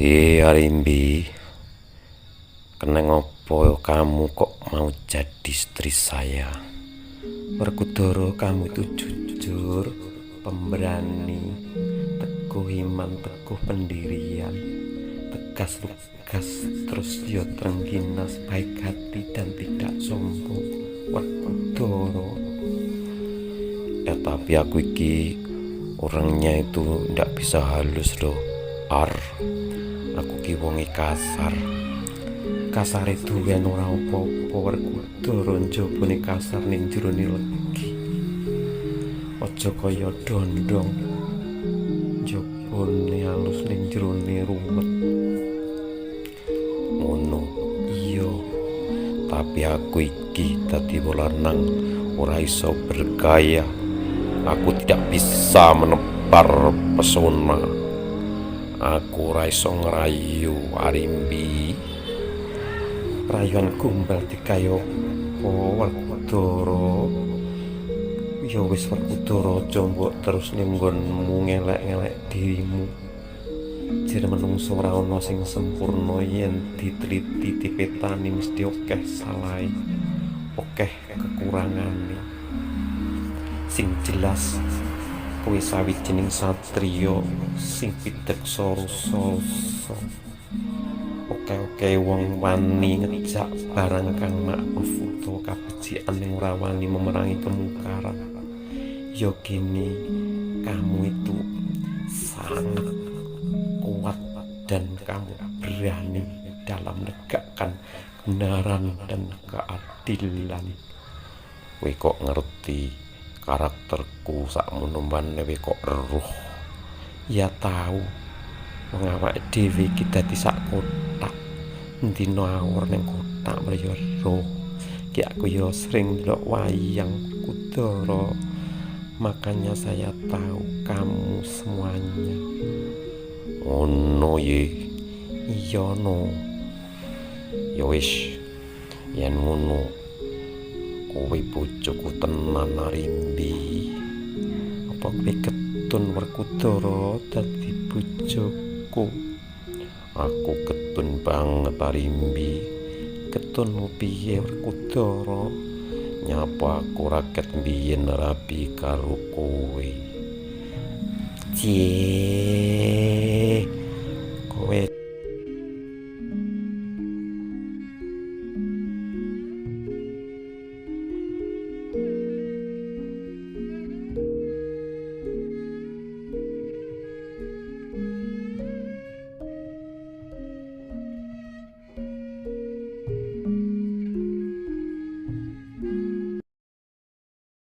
Arimbi, kenapa kamu kok mau jadi istri saya? Werkudara, kamu itu jujur, pemberani, teguh iman, teguh pendirian, tegas lugas, terus yo trengginas, baik hati dan tidak sombong. Werkudara, tapi aku iki orangnya itu ndak bisa halus loh. Aku ki wonge kasar itu yen ora apa-apa. Werkudara, njabane kasar ning jerone legi, aja kaya dondong njabane halus ning jerone ruwet ngono. Iya, tapi aku iki dadi lanang ora iso bergaya. Aku tidak bisa menebar pesona. Aku ora iso ngerayu, Arimbi. Rayuan gombal dikaya apa, Werkudara? Ya wis Werkudara, aja mbok terus nggonmu ngelek-ngelek dirimu. Jare menungso ora ana sing sempurna, yen diteliti dipetani mesti akeh salahe, akeh kekurangane. Sing jelas kowe sawijining satriya sing pideksara. Oke wong wani ngejak barang kang makruf utawa kabecikan ning ora wani memerangi kemungkaran. Ya gini, kamu itu sangat kuat dan kamu berani dalam menegakkan kebenaran dan keadilan. Kowe kok ngerti karakterku sakmono maneh kok eruh? Ya tahu, wong awake dhewe iki dadi sak kotak, ndina awur ning kotak mriyaya eruh. Ki aku ya sering ndelok wayang, Werkudara, makanya saya tahu kamu semuanya. Oh no ye, iya no. Ya wis, yen ngono kowe bojoku tenan, Arimbi. Apa kowe ketun, Werkudara, dadi bojoku? Aku ketun banget, Arimbi. Ketun piye, Werkudara? Nyapa aku raket mbiyen rabi karo kowe. Cie